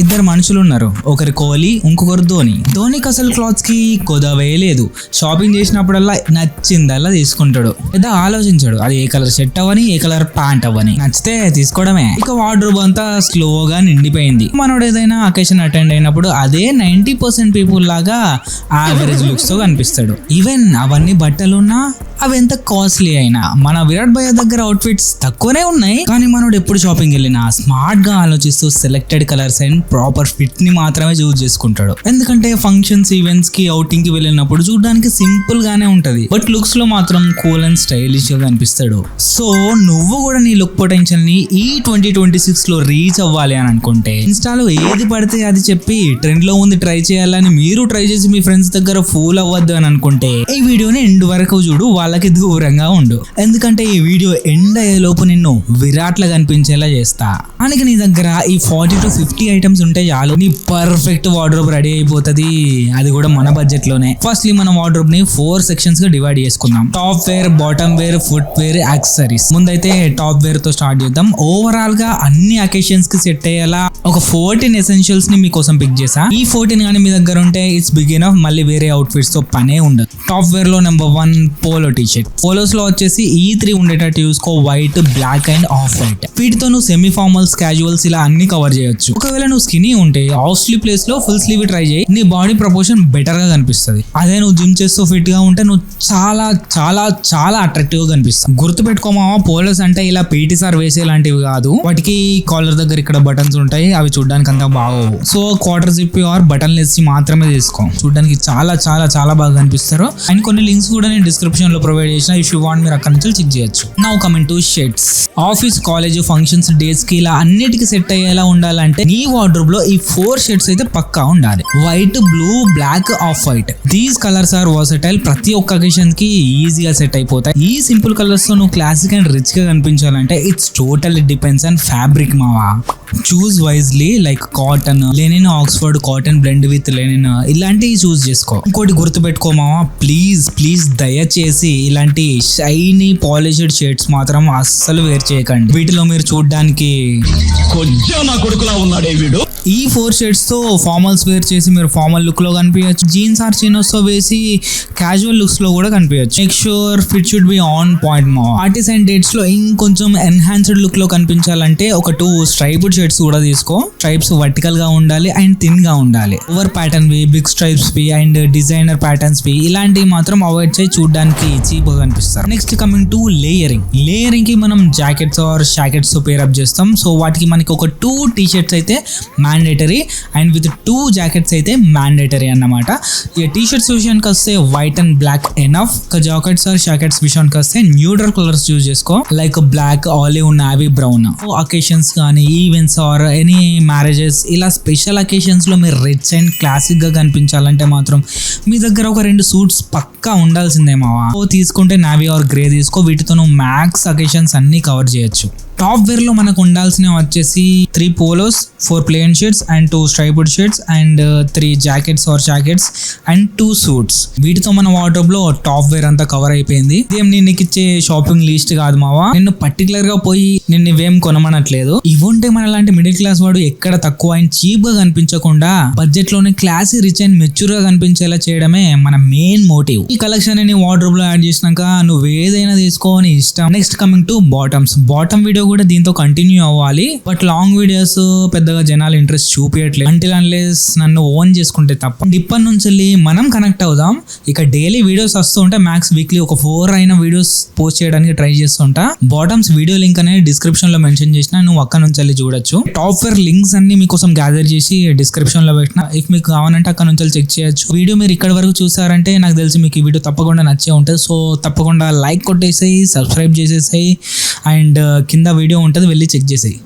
ఇద్దరు మనుషులు ఉన్నారు. ఒకరి కోహ్లీ, ఇంకొకరు ధోని. ధోనికి అసలు క్లాత్స్ కి కొదవే లేదు. షాపింగ్ చేసినప్పుడల్లా నచ్చిందల్లా తీసుకుంటాడు. పెద్ద ఆలోచించాడు అది ఏ కలర్ షర్ట్ అవ్వని, ఏ కలర్ ప్యాంట్ అవ్వని, నచ్చితే తీసుకోవడమే. ఇక వార్డ్రోబ్ అంతా స్లోగా నిండిపోయింది. మనోడు ఏదైనా అకేషన్ అటెండ్ అయినప్పుడు అదే 90% పీపుల్ లాగా యావరేజ్ లుక్స్ తో కనిపిస్తాడు. ఈవెన్ అవన్నీ బట్టలున్నా అవి ఎంత కాస్ట్లీ అయినా మన విరాట్ భయ్య దగ్గర అవుట్ఫిట్స్ తక్కువనే ఉన్నాయి. కానీ మనోడు ఎప్పుడు షాపింగ్ వెళ్ళినా స్మార్ట్ గా ఆలోచిస్తూ selected colours and proper fit ని మాత్రమే చూస్ చేసుకుంటాడు. ఎందుకంటే ఫంక్షన్స్, ఈవెంట్స్ కి, అవుటింగ్ కి వెళ్ళినప్పుడు చూడడానికి సింపుల్ గానే ఉంటది, బట్ లుక్స్ లో మాత్రం కూల్ అండ్ స్టైలిష్ గా కనిపిస్తాడు. సో నువ్వు కూడా నీ లుక్ పొటెన్షియల్ ని ఈ 2026 లో రీచ్ అవ్వాలి అని అనుకుంటే ఇన్స్టాలో ఏది పడితే అది చెప్పి ట్రెండ్ లో ఉంది ట్రై చేయాలని మీరు ట్రై చేసి మీ ఫ్రెండ్స్ దగ్గర ఫూల్ అవ్వద్దు అని అనుకుంటే ఈ వీడియోని ఎండ్ వరకు చూడు, వాళ్ళకి దూరంగా ఉండు. ఎందుకంటే ఈ వీడియో ఎండ్ అయ్యే లోపు నిన్ను విరాట్ లా కనిపించేలా చేస్తా. మనకి నీ దగ్గర ఈ 40 to 50 ఐటమ్స్ ఉంటే చాలు, నీ పర్ఫెక్ట్ వార్డ్రోబ్ రెడీ అయిపోతుంది. అది కూడా మన బడ్జెట్ లోనే. ఫస్ట్లీ మన వార్డ్రోబ్ ని 4 సెక్షన్స్ గా డివైడ్ చేసుకుందాం. Top wear, bottom wear, foot wear, accessories. ముందైతే టాప్ వేర్ తో స్టార్ట్ చేద్దాం. ఓవరాల్ గా అన్ని అకేషన్స్ కి సెట్ అయ్యేలా ఒక 14 ఎసెన్షియల్స్ ని మీకోసం పిక్ చేసా. ఈ 14 గానీ మీ దగ్గర ఉంటే ఇట్స్ బిగ్ ఎనఫ్. మళ్ళీ వేరే అవుట్ఫిట్స్ తో పనే ఉండదు. టాప్ వేర్ లో number 1 polo T shirt. Polos లో వచ్చేసి ఈ 3 ఉండేటట్టు చూసుకో. White, black and off white. వీటితో నువ్వు సెమీ ఫార్మల్స్, క్యాజువల్స్ ఇలా అన్ని కవర్ చేయొచ్చు. ఒకవేళ నువ్వు స్కినీ ఉంటే ఆఫ్ స్లీవ్ ప్లేస్ లో ఫుల్ స్లీవ్ ట్రై చేయి. నీ బాడీ ప్రపోర్షన్ బెటర్ గా కనిపిస్తుంది. అదే నువ్వు జిమ్ చేస్తూ ఫిట్ గా ఉంటే నువ్వు చాలా చాలా చాలా అట్రాక్టివ్ గా కనిపిస్తావు. గుర్తు పెట్టుకోమావా, పోలోస్ అంటే ఇలా పీటీ సార్ వేసేలాంటివి కాదు. వాటికి కాలర్ దగ్గర ఇక్కడ బటన్స్ ఉంటాయి, అవి చూడడానికి అంతా బాగోవు. So quarter zip or buttonless మాత్రమే తీసుకో. చూడడానికి చాలా చాలా చాలా బాగా కనిపిస్తారు. అండ్ కొన్ని లింక్స్ కూడా నేను డిస్క్రిప్షన్ లో ప్రొవైడ్ చేసిన. ఇఫ్ యూ వాంట్ మీరు అక్కడ నుంచి చెక్ చేయొచ్చు. Now coming to shirts. Office, college, functions, days కి ఇలా అన్నిటికీ సెట్ అయ్యేలా ఉండాలంటే నీ వార్డ్రోబ్ లో ఈ 4 షర్ట్స్ అయితే పక్కా ఉండాలి. White, blue, black, off white. These colours are versatile. ప్రతి ఒక్క అకేషన్ కి ఈజీగా సెట్ అయిపోతాయి. ఈ సింపుల్ కలర్స్ తో నువ్వు క్లాసిక్ అండ్ రిచ్ గా కనిపించాలంటే it's total depends on fabric మావా. Choose wisely. Like cotton, linen, Oxford cotton blend with linen ఇలాంటివి చూస్ చేసుకో. ఇంకోటి గుర్తు పెట్టుకోమావా, ప్లీజ్ దయచేసి ఇలాంటి షైనీ పాలిష్డ్ షర్ట్స్ మాత్రం అస్సలు వేర్ చేయకండి. వీటిలో మీరు చూడడానికి ఈ 4 షర్ట్స్ తో ఫార్మల్స్ వేర్ చేసి మీరు ఫార్మల్ లుక్ లో కనిపించచ్చు. జీన్స్ ఆర్ చినోస్ తో వేసి క్యాజువల్ లుక్స్ లో కూడా కనిపించచ్చు. Make sure fit should be on point. మా పార్టీస్ అండ్ డేట్స్ లో ఇంకొంచెం ఎన్హాన్స్డ్ లుక్ లో కనిపించాలంటే ఒక 2 స్ట్రైప్డ్ షర్ట్స్ కూడా తీసుకో. స్ట్రైప్స్ వర్టికల్ గా ఉండాలి అండ్ థిన్ గా ఉండాలి. ఓవర్ ప్యాటర్న్ వి, బిగ్ స్ట్రైప్స్ వి అండ్ డిజైనర్ ప్యాటర్న్స్ వి ఇలాంటివి మాత్రం అవాయిడ్ చేయి. చూడడానికి చీప్ గా కనిపిస్తారు. Next coming to layering. Layering కి మనం జాకెట్స్ ఆర్ షాకెట్స్ తో పేర్ అప్ చేస్తాం. సో వాటికి మనకి ఒక 2 టీ షర్ట్స్ అయితే మ్యాండేటరీ అండ్ విత్ 2 జాకెట్స్ అయితే మ్యాండేటరీ అన్నమాట. ఈ టీ షర్ట్స్ విషయానికి వస్తే white and black enough. Jackets or shackets విషయానికి వస్తే న్యూట్రల్ కలర్స్ చూస్ చేసుకో. Like black, olive, navy, brown. Occasions కానీ, ఈవెంట్స్ ఆర్ ఎనీ మ్యారేజెస్ ఇలా స్పెషల్ అకేషన్స్ లో మీరు రిచ్ అండ్ క్లాసిక్ గా కనిపించాలంటే మాత్రం మీ దగ్గర ఒక 2 సూట్స్ పక్కా ఉండాల్సిందే మావా. తీసుకుంటే నావీ ఆర్ గ్రే తీసుకో. వీటితో నువ్వు మ్యాక్స్ అకేషన్స్ అన్ని కవర్ చేయొచ్చు. టాప్ వేర్ లో మనకు ఉండాల్సినవి వచ్చేసి 3 polos, 4 plain shirts and 2 striped shirts and 3 jackets or jackets and 2 suits. వీటితో మన వార్డ్రోబ్ లో టాప్ వేర్ అంతా కవర్ అయిపోయింది. ఇదేం నేను నీకు ఇచ్చే షాపింగ్ లిస్ట్ కాదు మావా. నిన్ను పర్టికులర్ గా పోయి నిన్ను ఇవేం కొనమనట్లేదు. ఇవుంటే మన లాంటి మిడిల్ క్లాస్ వాడు ఎక్కడ తక్కువ అండ్ చీప్ గా కనిపించకుండా బడ్జెట్ లోనే క్లాసీ, రిచ్ అండ్ మెచ్యూర్ గా కనిపించేలా చేయడమే మన మెయిన్ మోటివ్. ఈ కలెక్షన్ ని వార్డ్రోబ్ లో యాడ్ చేసినాక నువ్వు ఏదైనా తీసుకోని ఇష్టం. Next coming to bottoms. Bottom video కూడా దీంతో కంటిన్యూ అవ్వాలి, బట్ లాంగ్ వీడియోస్ పెద్దగా జనాలు ఇంట్రెస్ట్ చూపించట్లేదు. అంటిల్ అన్లెస్ నన్ను ఓన్ చేసుకుంటే తప్ప. ఇప్పటి నుంచి మనం కనెక్ట్ అవుదాం. ఇక డైలీ వీడియోస్ వస్తూ ఉంటా. మ్యాక్స్ వీక్లీ ఒక 4 అయిన వీడియోస్ పోస్ట్ చేయడానికి ట్రై చేస్తుంటా. బాటమ్స్ వీడియో లింక్ అనేది డిస్క్రిప్షన్ లో మెన్షన్ చేసిన, నువ్వు అక్కడ నుంచి వెళ్ళి చూడొచ్చు. టాప్ వేర్ లింక్స్ అన్ని మీకోసం గ్యాదర్ చేసి డిస్క్రిప్షన్ లో పెట్టిన. ఇఫ్ మీకు కావాలంటే అక్కడ నుంచి చెక్ చేయొచ్చు. వీడియో మీరు ఇక్కడ వరకు చూసారంటే నాకు తెలిసి మీకు ఈ వీడియో తప్పకుండా నచ్చే ఉంటుంది. సో తప్పకుండా లైక్ కొట్టేసేయి, సబ్స్క్రైబ్ చేసేసాయి అండ్ కింద వీడియో ఉంటుంది, వెళ్ళి చెక్ చేసేయి.